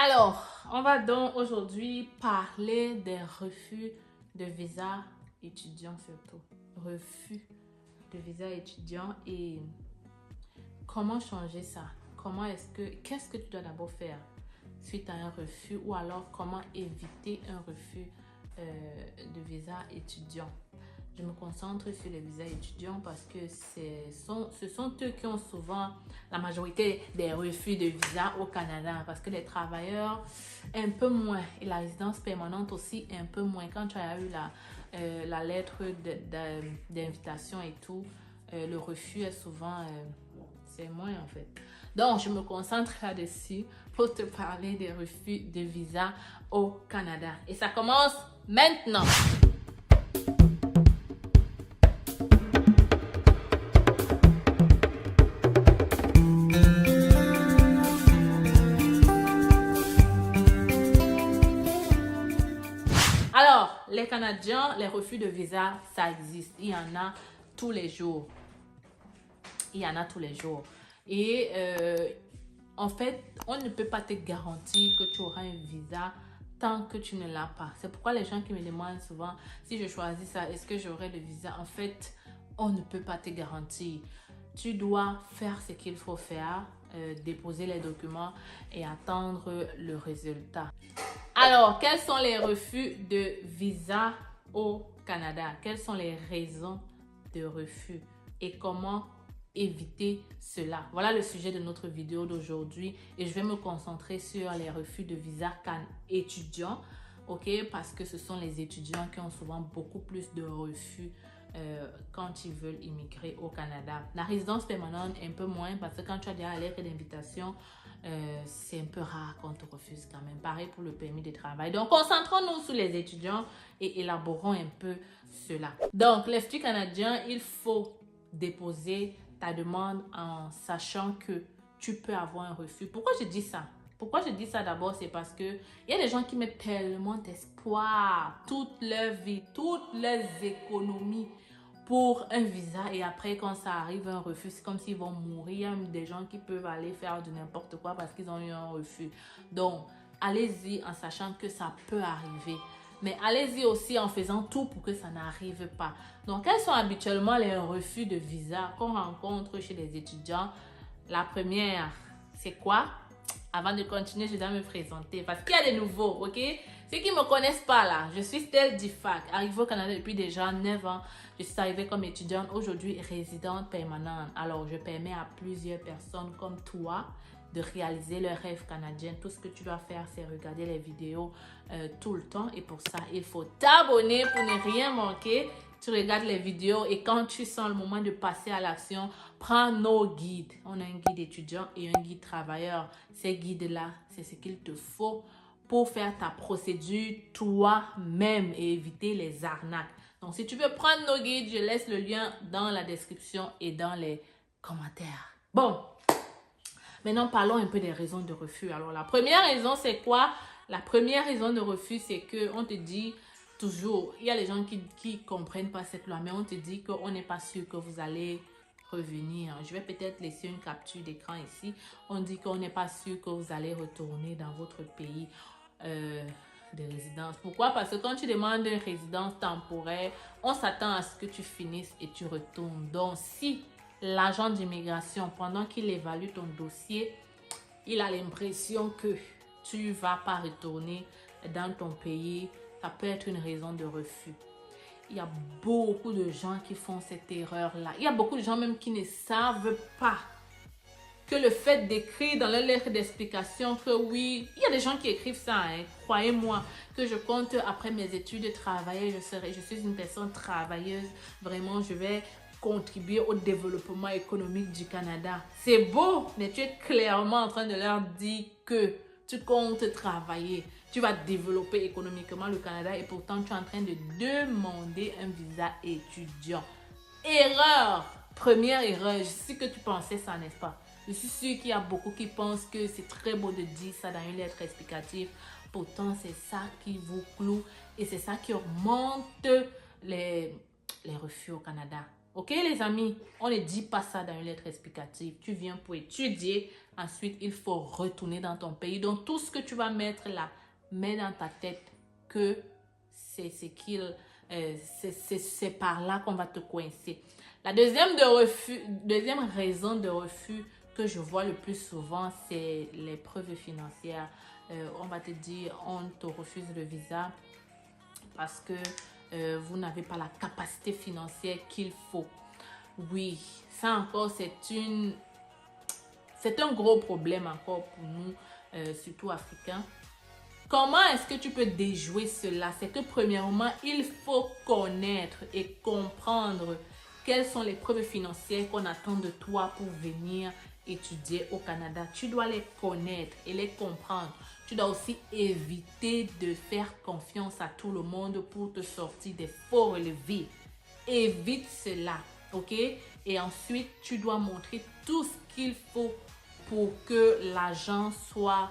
Alors, on va donc aujourd'hui parler des refus de visa étudiants surtout. Refus de visa étudiant et comment changer ça? Qu'est-ce que tu dois d'abord faire suite à un refus ou alors comment éviter un refus de visa étudiant? Je me concentre sur les visas étudiants parce que ce sont eux qui ont souvent la majorité des refus de visa au Canada. Parce que les travailleurs, un peu moins. Et la résidence permanente aussi, un peu moins. Quand tu as eu la lettre d'invitation et tout, le refus est souvent, c'est moins en fait. Donc, je me concentre là-dessus pour te parler des refus de visa au Canada. Et ça commence maintenant. Alors, les Canadiens, les refus de visa, ça existe. Il y en a tous les jours. Il y en a tous les jours. Et en fait, on ne peut pas te garantir que tu auras un visa tant que tu ne l'as pas. C'est pourquoi les gens qui me demandent souvent si je choisis ça, est-ce que j'aurai le visa? En fait, on ne peut pas te garantir. Tu dois faire ce qu'il faut faire, déposer les documents et attendre le résultat. Alors, quels sont les refus de visa au Canada? Quelles sont les raisons de refus et comment éviter cela? Voilà le sujet de notre vidéo d'aujourd'hui et je vais me concentrer sur les refus de visa étudiants, ok? Parce que ce sont les étudiants qui ont souvent beaucoup plus de refus quand ils veulent immigrer au Canada. La résidence permanente, un peu moins parce que quand tu as déjà la lettre d'invitation, c'est un peu rare qu'on te refuse quand même. Pareil pour le permis de travail. Donc, concentrons-nous sur les étudiants et élaborons un peu cela. Donc, l'Institut canadien, il faut déposer ta demande en sachant que tu peux avoir un refus. Pourquoi je dis ça? Pourquoi je dis ça d'abord, c'est parce que il y a des gens qui mettent tellement d'espoir, toute leur vie, toutes leurs économies pour un visa et après quand ça arrive un refus, c'est comme s'ils vont mourir. Il y a même des gens qui peuvent aller faire de n'importe quoi parce qu'ils ont eu un refus. Donc, allez-y en sachant que ça peut arriver. Mais allez-y aussi en faisant tout pour que ça n'arrive pas. Donc, quels sont habituellement les refus de visa qu'on rencontre chez les étudiants? La première, c'est quoi? Avant de continuer, je dois me présenter parce qu'il y a des nouveaux, ok? Ceux qui ne me connaissent pas là, je suis Stell Difac, arrivée au Canada depuis déjà 9 ans. Je suis arrivée comme étudiante, aujourd'hui résidente permanente. Alors, je permets à plusieurs personnes comme toi de réaliser leur rêve canadien. Tout ce que tu dois faire, c'est regarder les vidéos tout le temps. Et pour ça, il faut t'abonner pour ne rien manquer. Tu regardes les vidéos et quand tu sens le moment de passer à l'action, prends nos guides. On a un guide étudiant et un guide travailleur. Ces guides-là, c'est ce qu'il te faut pour faire ta procédure toi-même et éviter les arnaques. Donc, si tu veux prendre nos guides, je laisse le lien dans la description et dans les commentaires. Bon, maintenant parlons un peu des raisons de refus. Alors, la première raison, c'est quoi? La première raison de refus, c'est qu'on te dit toujours, il y a les gens qui ne comprennent pas cette loi, mais on te dit qu'on n'est pas sûr que vous allez revenir. Je vais peut-être laisser une capture d'écran ici. On dit qu'on n'est pas sûr que vous allez retourner dans votre pays de résidence. Pourquoi? Parce que quand tu demandes une résidence temporaire, on s'attend à ce que tu finisses et tu retournes. Donc, si l'agent d'immigration, pendant qu'il évalue ton dossier, il a l'impression que tu ne vas pas retourner dans ton pays, ça peut être une raison de refus. Il y a beaucoup de gens qui font cette erreur-là. Il y a beaucoup de gens même qui ne savent pas que le fait d'écrire dans leur lettre d'explication que oui, il y a des gens qui écrivent ça, hein, croyez-moi, que je compte après mes études travailler, je suis une personne travailleuse, vraiment je vais contribuer au développement économique du Canada. C'est beau, mais tu es clairement en train de leur dire que tu comptes travailler, tu vas développer économiquement le Canada et pourtant tu es en train de demander un visa étudiant. Erreur! Première erreur, je sais que tu pensais ça, n'est-ce pas? Je suis sûre qu'il y a beaucoup qui pensent que c'est très beau de dire ça dans une lettre explicative. Pourtant, c'est ça qui vous cloue et c'est ça qui augmente les refus au Canada. Ok les amis, on ne dit pas ça dans une lettre explicative. Tu viens pour étudier, ensuite il faut retourner dans ton pays. Donc tout ce que tu vas mettre là, mets dans ta tête que c'est par là qu'on va te coincer. La deuxième raison de refus que je vois le plus souvent, c'est les preuves financières. On va te dire, on te refuse le visa parce que vous n'avez pas la capacité financière qu'il faut. Oui, ça encore, c'est un gros problème encore pour nous, surtout africains. Comment est-ce que tu peux déjouer cela? C'est que premièrement, il faut connaître et comprendre quelles sont les preuves financières qu'on attend de toi pour venir étudier au Canada. Tu dois les connaître et les comprendre. Tu dois aussi éviter de faire confiance à tout le monde pour te sortir des faux relevés. Évite cela, ok? Et ensuite, tu dois montrer tout ce qu'il faut pour que l'argent soit...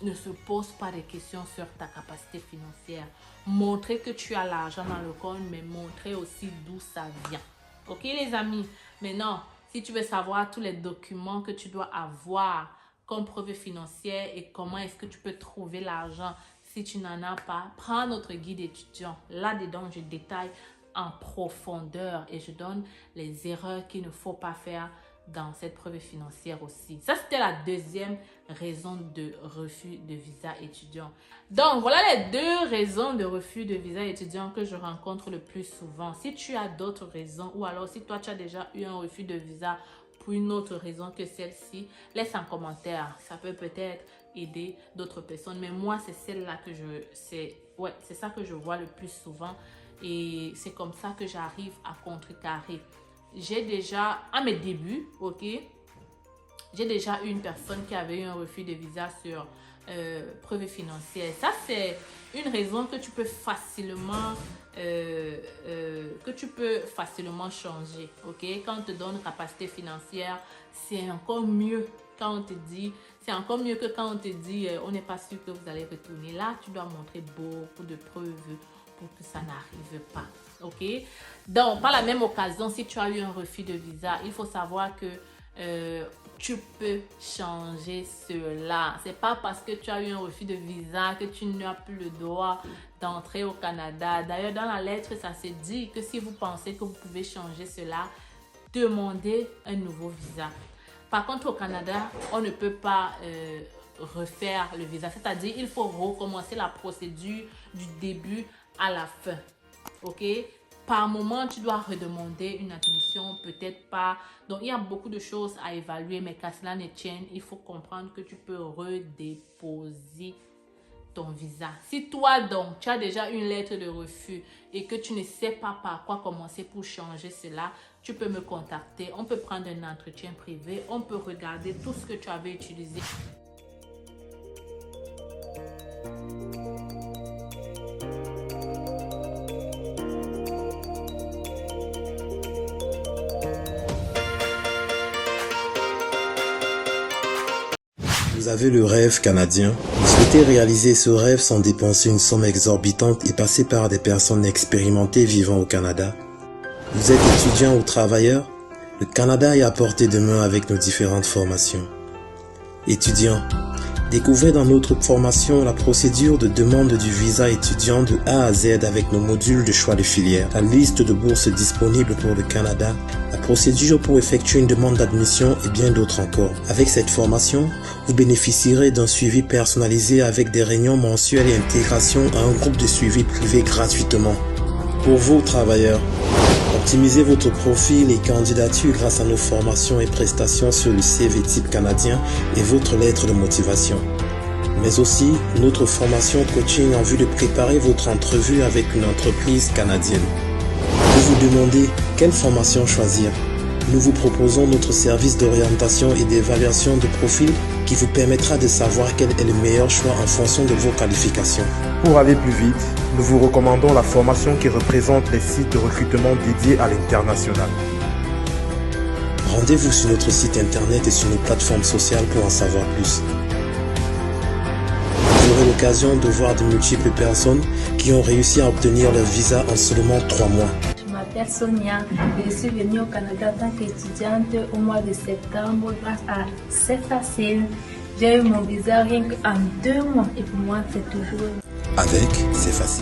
ne se pose pas de questions sur ta capacité financière. Montrer que tu as l'argent dans le compte, mais montrer aussi d'où ça vient. Ok les amis? Maintenant, si tu veux savoir tous les documents que tu dois avoir comme preuve financière et comment est-ce que tu peux trouver l'argent si tu n'en as pas, prends notre guide étudiant. Là-dedans, je détaille en profondeur et je donne les erreurs qu'il ne faut pas faire dans cette preuve financière aussi. Ça, c'était la deuxième raison de refus de visa étudiant. Donc, voilà les deux raisons de refus de visa étudiant que je rencontre le plus souvent. Si tu as d'autres raisons ou alors si toi, tu as déjà eu un refus de visa pour une autre raison que celle-ci, laisse un commentaire. Ça peut peut-être aider d'autres personnes. Mais moi, c'est celle-là que c'est ça que je vois le plus souvent. Et c'est comme ça que j'arrive à contrecarrer. J'ai déjà, à mes débuts, ok, j'ai déjà eu une personne qui avait eu un refus de visa sur preuve financière. Ça, c'est une raison que tu peux facilement, changer, ok. Quand on te donne capacité financière, c'est encore mieux quand on te dit, c'est encore mieux que quand on te dit, on n'est pas sûr que vous allez retourner. Là, tu dois montrer beaucoup de preuves pour que ça n'arrive pas. Ok, donc par la même occasion, si tu as eu un refus de visa, il faut savoir que tu peux changer cela. C'est pas parce que tu as eu un refus de visa que tu n'as plus le droit d'entrer au Canada. D'ailleurs, dans la lettre, ça se dit que si vous pensez que vous pouvez changer cela, demandez un nouveau visa. Par contre, au Canada, on ne peut pas refaire le visa. C'est-à-dire, il faut recommencer la procédure du début à la fin. Ok, par moment, tu dois redemander une admission, peut-être pas. Donc, il y a beaucoup de choses à évaluer, mais qu'à cela ne tienne, il faut comprendre que tu peux redéposer ton visa. Si toi, donc, tu as déjà une lettre de refus et que tu ne sais pas par quoi commencer pour changer cela, tu peux me contacter. On peut prendre un entretien privé. On peut regarder tout ce que tu avais utilisé. Vous avez le rêve canadien. Vous souhaitez réaliser ce rêve sans dépenser une somme exorbitante et passer par des personnes expérimentées vivant au Canada. Vous êtes étudiant ou travailleur. Le Canada est à portée de main avec nos différentes formations. Étudiant, découvrez dans notre formation la procédure de demande du visa étudiant de A à Z avec nos modules de choix de filière, la liste de bourses disponibles pour le Canada, la procédure pour effectuer une demande d'admission et bien d'autres encore. Avec cette formation, vous bénéficierez d'un suivi personnalisé avec des réunions mensuelles et intégration à un groupe de suivi privé gratuitement. Pour vous, travailleurs, optimisez votre profil et candidature grâce à nos formations et prestations sur le CV type canadien et votre lettre de motivation. Mais aussi notre formation coaching en vue de préparer votre entrevue avec une entreprise canadienne. Vous vous demandez quelle formation choisir? Nous vous proposons notre service d'orientation et d'évaluation de profil qui vous permettra de savoir quel est le meilleur choix en fonction de vos qualifications. Pour aller plus vite, nous vous recommandons la formation qui représente les sites de recrutement dédiés à l'international. Rendez-vous sur notre site internet et sur nos plateformes sociales pour en savoir plus. Vous aurez l'occasion de voir de multiples personnes qui ont réussi à obtenir leur visa en seulement 3 mois. Je m'appelle m'appelle Sonia. Je suis venue au Canada en tant qu'étudiante au mois de septembre grâce à C'est Facile. J'ai eu mon visa rien qu'en 2 mois et pour moi c'est toujours... Avec C'est Facile.